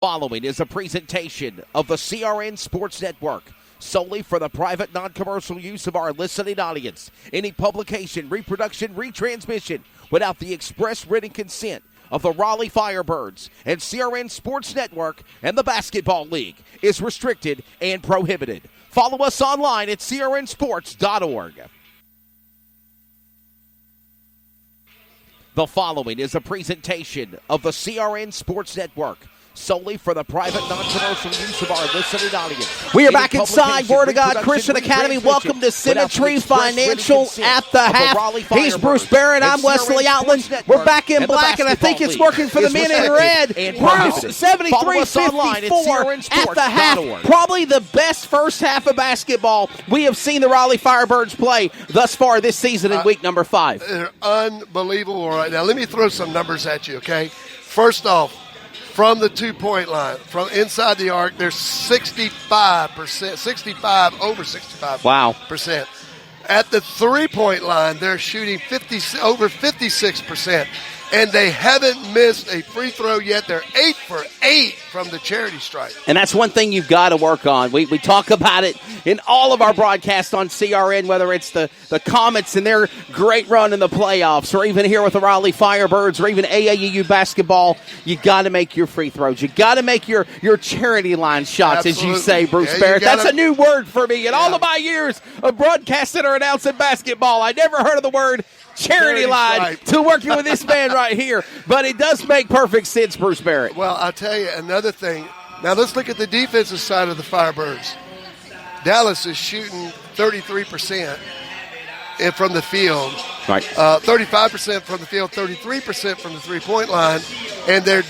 Following is a presentation of the CRN Sports Network, solely for the private, non-commercial use of our listening audience. Any publication, reproduction, retransmission without the express written consent of the Raleigh Firebirds and CRN Sports Network and the Basketball League is restricted and prohibited. Follow us online at crnsports.org. The following is a presentation of the CRN Sports Network, solely for the private, non-commercial use of our listening audience. We are back inside Word of God Christian Academy. Welcome to Symmetry Financial at the half. He's Bruce Barrett. I'm Wesley Outland. We're back in black, and I think it's working for the men in red. Bruce, 73-54 at the half. Probably the best first half of basketball we have seen the Raleigh Firebirds play thus far this season in week number 5. They're unbelievable right now. Let me throw some numbers at you, okay? First off, from the two-point line, from inside the arc, they're 65%, over 65%. Wow. At the three-point line, they're shooting over 56%, and they haven't missed a free throw yet. They're 8 for 8 from the charity stripe. And that's one thing you've got to work on. We talk about it in all of our broadcasts on CRN, whether it's the Comets and their great run in the playoffs, or even here with the Raleigh Firebirds, or even AAU basketball. You got to make your free throws. You got to make your charity line shots, Absolutely. as you say, Bruce Barrett. That's a new word for me. In all of my years of broadcasting or announcing basketball, I never heard of the word charity line to working with this man right here. But it does make perfect sense, Bruce Barrett. Well, I'll tell you another thing. Now let's look at the defensive side of the Firebirds. Dallas is shooting 33% from the field. Right. 35% from the field, 33% from the three-point line, and they're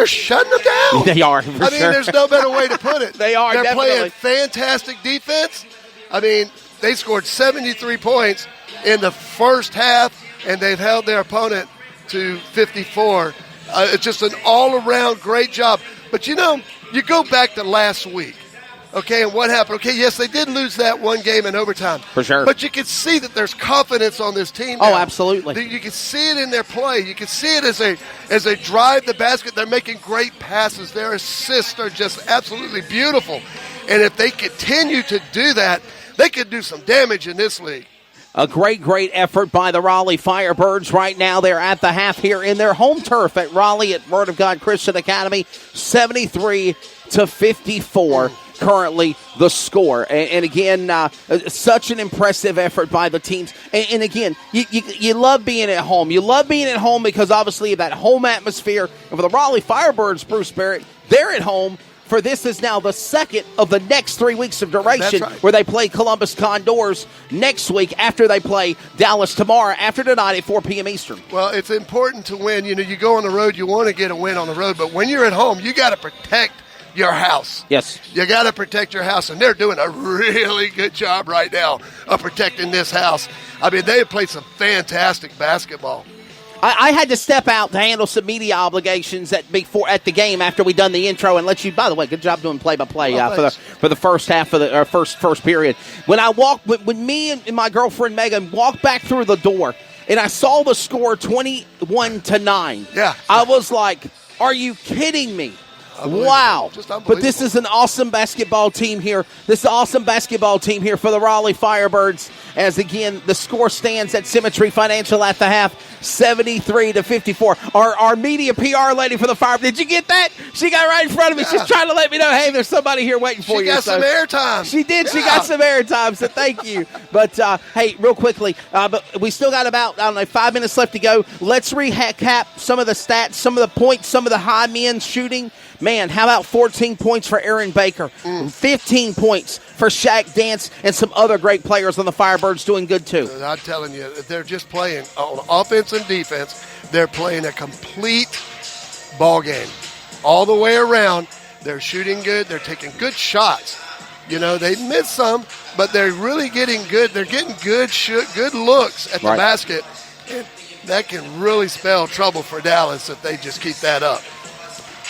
shutting them down. They are, I mean, there's no better way to put it. They are, They're definitely playing fantastic defense. I mean, they scored 73 points in the first half, and they've held their opponent to 54. It's just an all-around great job. But, you know, you go back to last week, okay, and what happened? Okay, yes, they did lose that one game in overtime. For sure. But you can see that there's confidence on this team now. Oh, absolutely. You can see it in their play. You can see it as they drive the basket. They're making great passes. Their assists are just absolutely beautiful. And if they continue to do that, they could do some damage in this league. A great effort by the Raleigh Firebirds. Right now they're at the half here in their home turf at Raleigh at Word of God Christian Academy. 73-54 currently the score. And again, such an impressive effort by the teams. And again, you love being at home. You love being at home because obviously of that home atmosphere. And for the Raleigh Firebirds, Bruce Barrett, they're at home. For this is now the second of the next 3 weeks of duration where they play Columbus Condors next week after they play Dallas tomorrow after tonight at 4 p.m. Eastern. Well, it's important to win. You know, you go on the road, you want to get a win on the road, but when you're at home, you got to protect your house. Yes. You got to protect your house, and they're doing a really good job right now of protecting this house. I mean, they have played some fantastic basketball. I had to step out to handle some media obligations at the game after we done the intro and let you. By the way, good job doing play-by-play for the first half of the first period. When me and my girlfriend Megan walked back through the door and I saw the score 21-9. Yeah, I was like, "Are you kidding me?" Wow. But this is an awesome basketball team here. This is an awesome basketball team here for the Raleigh Firebirds. As again, the score stands at Symmetry Financial at the half, 73-54. Our media PR lady for the Firebirds, did you get that? She got right in front of me. She's trying to let me know, hey, there's somebody here waiting for you. She got some airtime. She did. Yeah. She got some airtime, so thank you. But, hey, real quickly, but we still got about, 5 minutes left to go. Let's recap some of the stats, some of the points, some of the high men shooting. Man, how about 14 points for Aaron Baker, 15 points for Shaq Dance, and some other great players on the Firebirds doing good too. I'm telling you, they're just playing on offense and defense. They're playing a complete ball game all the way around. They're shooting good. They're taking good shots. You know, they missed some, but they're really getting good. They're getting good looks at the basket. And that can really spell trouble for Dallas if they just keep that up.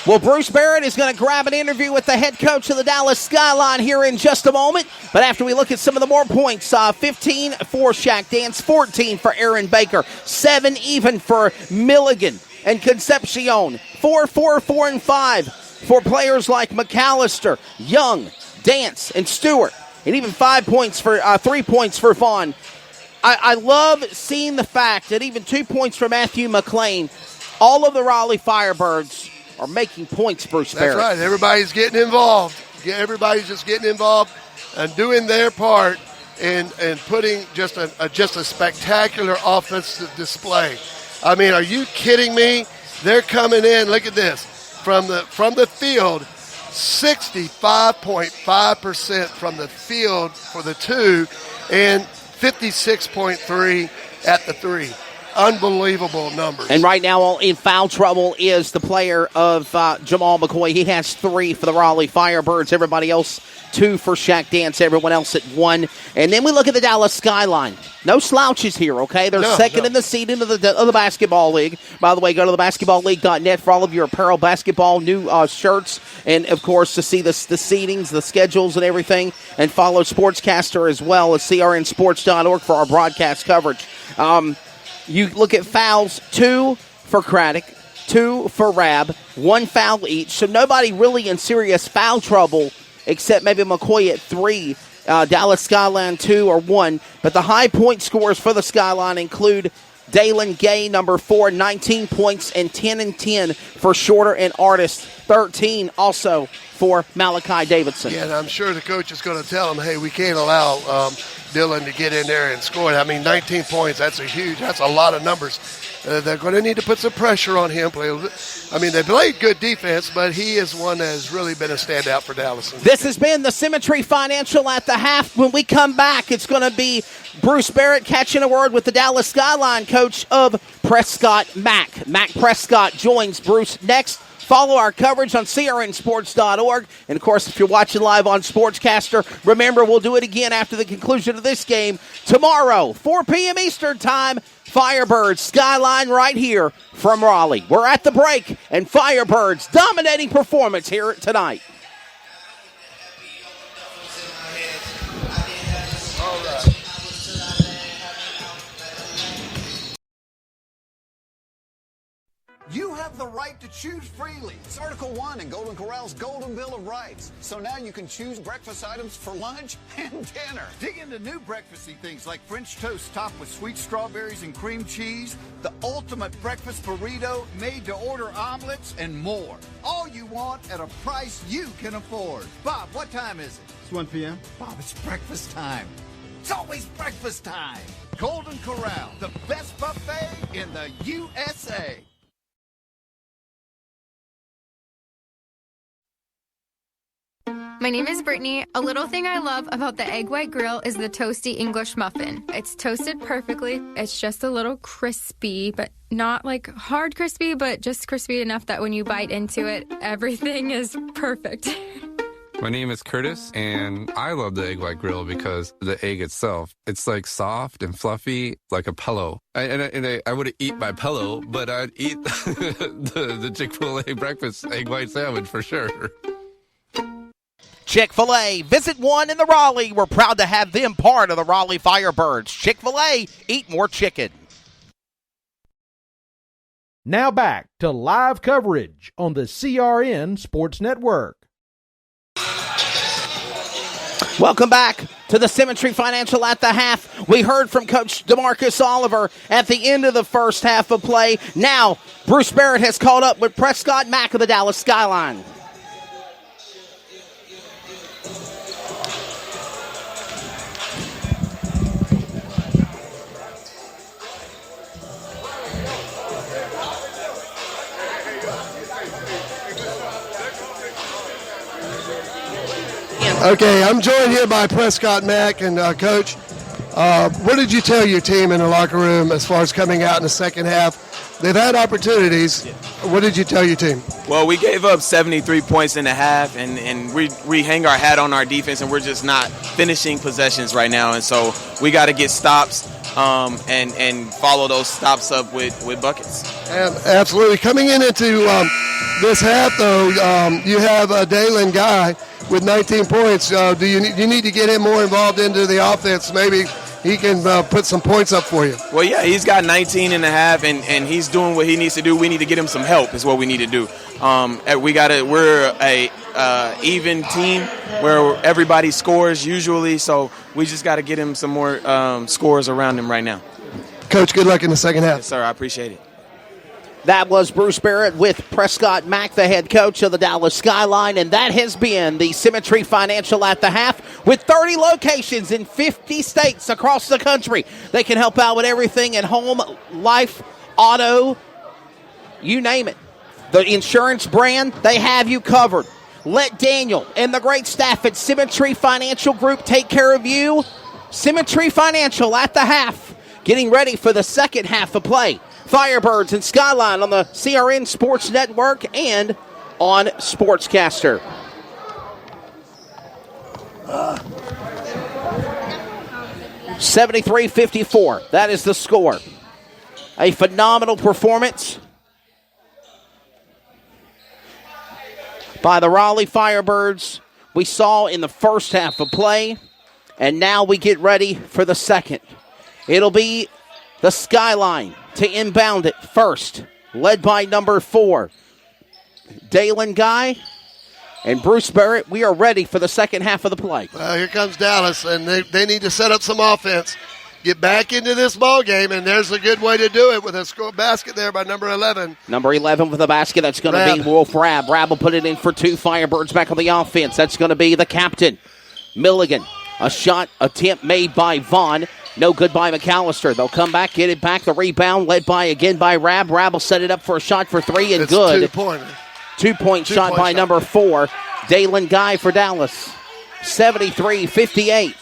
Well, Bruce Barrett is going to grab an interview with the head coach of the Dallas Skyline here in just a moment. But after we look at some of the more points, 15 for Shaq Dance, 14 for Aaron Baker, 7 even for Milligan and Concepcion, 4, 4, 4, and 5 for players like McAllister, Young, Dance, and Stewart, and even 3 points for Vaughn. I love seeing the fact that even 2 points for Matthew McLean, all of the Raleigh Firebirds are making points, Bruce Barrett. That's right. Everybody's getting involved. Everybody's just getting involved and doing their part and putting just a spectacular offensive display. I mean, are you kidding me? They're coming in. Look at this. From the field, 65.5% from the field for the 2 and 56.3 at the 3. Unbelievable numbers. And right now in foul trouble is the player of Jamal McCoy. He has 3 for the Raleigh Firebirds. Everybody else 2 for Shaq Dance. Everyone else at 1. And then we look at the Dallas Skyline. No slouches here, okay? They're second in the seeding of the basketball league. By the way, go to thebasketballleague.net for all of your apparel, basketball, new shirts, and, of course, to see the seedings, the schedules, and everything. And follow Sportscaster as well as crnsports.org for our broadcast coverage. You look at fouls, 2 for Craddock, 2 for Rab, 1 foul each. So nobody really in serious foul trouble except maybe McCoy at 3, Dallas Skyline 2 or 1. But the high point scorers for the Skyline include Dalen Gay, number 4, 19 points, and 10 and 10 for Shorter and Artist, 13 also for Malachi Davidson. Yeah, and I'm sure the coach is going to tell him, hey, we can't allow Dylan to get in there and score. I mean, 19 points, that's a lot of numbers. They're going to need to put some pressure on him. I mean, they played good defense, but he is one that has really been a standout for Dallas. This has been the Symmetry Financial at the half. When we come back, it's going to be Bruce Barrett catching a word with the Dallas Skyline coach of Prescott Mack. Mac Prescott joins Bruce next. Follow our coverage on crnsports.org. And, of course, if you're watching live on Sportscaster, remember, we'll do it again after the conclusion of this game tomorrow, 4 p.m. Eastern Time. Firebirds, Skyline right here from Raleigh. We're at the break, and Firebirds dominating performance here tonight. You have the right to choose freely. It's Article 1 in Golden Corral's Golden Bill of Rights. So now you can choose breakfast items for lunch and dinner. Dig into new breakfasty things like French toast topped with sweet strawberries and cream cheese, the ultimate breakfast burrito, made-to-order omelets, and more. All you want at a price you can afford. Bob, what time is it? It's 1 p.m. Bob, it's breakfast time. It's always breakfast time. Golden Corral, the best buffet in the USA. My name is Brittany. A little thing I love about the Egg White Grill is the toasty English muffin. It's toasted perfectly. It's just a little crispy, but not like hard crispy, but just crispy enough that when you bite into it, everything is perfect. My name is Curtis, and I love the Egg White Grill because the egg itself, it's like soft and fluffy, like a pillow. I wouldn't eat my pillow, but I'd eat the Chick-fil-A breakfast egg white sandwich for sure. Chick-fil-A, visit one in the Raleigh. We're proud to have them part of the Raleigh Firebirds. Chick-fil-A, eat more chicken. Now back to live coverage on the CRN Sports Network. Welcome back to the Symmetry Financial at the half. We heard from Coach DeMarcus Oliver at the end of the first half of play. Now, Bruce Barrett has caught up with Prescott Mack of the Dallas Skyline. Okay, I'm joined here by Prescott Mack and Coach. What did you tell your team in the locker room as far as coming out in the second half? They've had opportunities. What did you tell your team? Well, we gave up 73 points in the half, and we hang our hat on our defense, and we're just not finishing possessions right now. And so we got to get stops and follow those stops up with buckets. Absolutely. Coming into this half, though, you have a Dalen Guy with 19 points. Do you need to get him more involved into the offense? Maybe he can put some points up for you. Well, yeah, he's got 19 and a half, and he's doing what he needs to do. We need to get him some help is what we need to do. We're a even team where everybody scores usually, so we just got to get him some more scores around him right now. Coach, good luck in the second half. Yes, sir. I appreciate it. That was Bruce Barrett with Prescott Mack, the head coach of the Dallas Skyline, and that has been the Symmetry Financial at the half with 30 locations in 50 states across the country. They can help out with everything at home, life, auto, you name it. The insurance brand, they have you covered. Let Daniel and the great staff at Symmetry Financial Group take care of you. Symmetry Financial at the half, getting ready for the second half of play. Firebirds and Skyline on the CRN Sports Network and on Sportscaster. Uh. 73-54. That is the score. A phenomenal performance by the Raleigh Firebirds we saw in the first half of play, and now we get ready for the second. It'll be the Skyline to inbound it first, led by number 4, Dalen Guy and Bruce Barrett. We are ready for the second half of the play. Here comes Dallas, and they need to set up some offense, get back into this ball game, and there's a good way to do it with a score basket there by number 11. Number 11 with a basket. That's going to be Wolf Rab. Rab will put it in for 2. Firebirds back on the offense. That's going to be the captain, Milligan. A shot attempt made by Vaughn. No good by McAllister. They'll come back, get it back. The rebound led by Rab. Rab will set it up for a shot for 3 and it's good. 2-pointer. Two-point shot by number 4, Dalen Guy for Dallas. 73-58.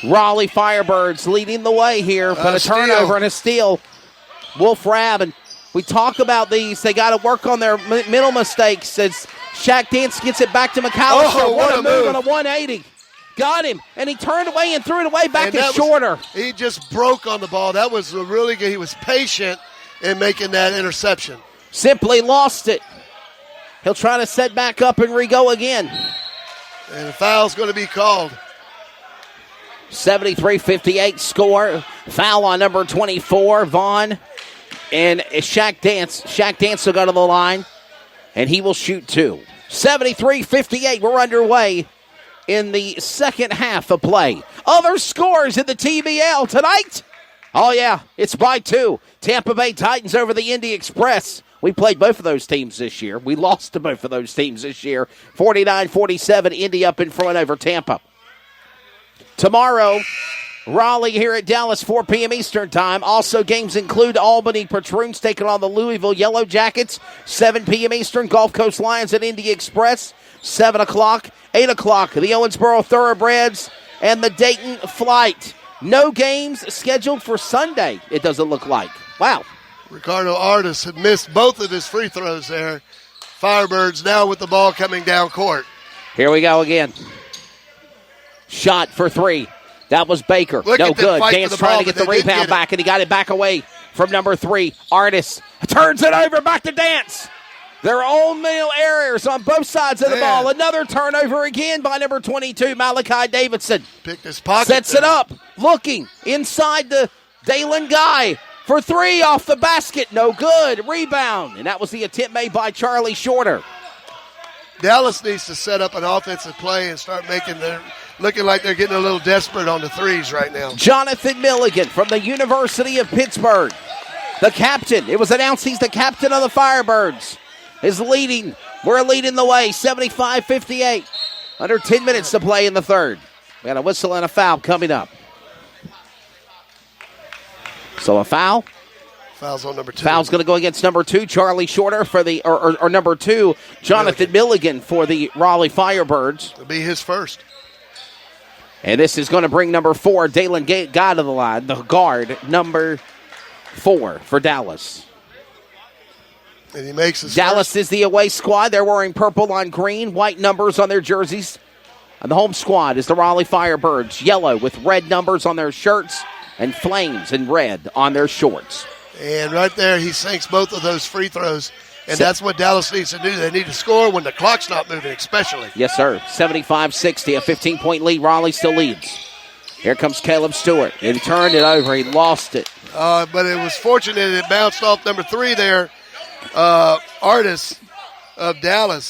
Raleigh Firebirds leading the way here, but a turnover and a steal. Wolf Rab, and we talk about these. They got to work on their middle mistakes as Shaq Dance gets it back to McAllister. Oh, what a move on a 180. Got him, and he turned away and threw it away back to Shorter. He just broke on the ball. That was really good. He was patient in making that interception. Simply lost it. He'll try to set back up and re-go again. And a foul's going to be called. 73-58 score. Foul on number 24, Vaughn. And Shaq Dance. Shaq Dance will go to the line, and he will shoot 2. 73-58, we're underway in the second half of play. Other scores in the TBL tonight. Oh, yeah, it's by 2. Tampa Bay Titans over the Indy Express. We played both of those teams this year. We lost to both of those teams this year. 49-47, Indy up in front over Tampa. Tomorrow, Raleigh here at Dallas, 4 p.m. Eastern Time. Also, games include Albany Patroons taking on the Louisville Yellow Jackets. 7 p.m. Eastern, Gulf Coast Lions at Indy Express. 7 o'clock, 8 o'clock, the Owensboro Thoroughbreds and the Dayton Flight. No games scheduled for Sunday, it doesn't look like. Wow. Ricardo Artis had missed both of his free throws there. Firebirds now with the ball coming down court. Here we go again. Shot for 3. That was Baker. No good. Dance trying to get the rebound back, and he got it back away from number 3. Artis turns it over, back to Dance. Their own male errors on both sides of the ball. Another turnover again by number 22, Malachi Davidson. Picked his pocket. Sets it up, looking inside the Dalen Guy for 3 off the basket. No good. Rebound. And that was the attempt made by Charlie Shorter. Dallas needs to set up an offensive play and start looking like they're getting a little desperate on the threes right now. Jonathan Milligan from the University of Pittsburgh. The captain. It was announced he's the captain of the Firebirds. Is leading. We're leading the way, 75-58. Under 10 minutes to play in the third. We got a whistle and a foul coming up. So a foul. Foul's on number 2. Foul's going to go against number 2, Charlie Shorter for the, or number 2, Jonathan Milligan for the Raleigh Firebirds. It'll be his first. And this is going to bring number 4, Dalen Guy to the line, the guard, number 4 for Dallas. And he makes his Dallas is the away squad. They're wearing purple on green, white numbers on their jerseys. And the home squad is the Raleigh Firebirds, yellow with red numbers on their shirts and flames in red on their shorts. And right there, he sinks both of those free throws. And that's what Dallas needs to do. They need to score when the clock's not moving, especially. Yes, sir. 75-60, a 15-point lead. Raleigh still leads. Here comes Caleb Stewart. He turned it over. He lost it. But it was fortunate it bounced off number 3 there. artists of Dallas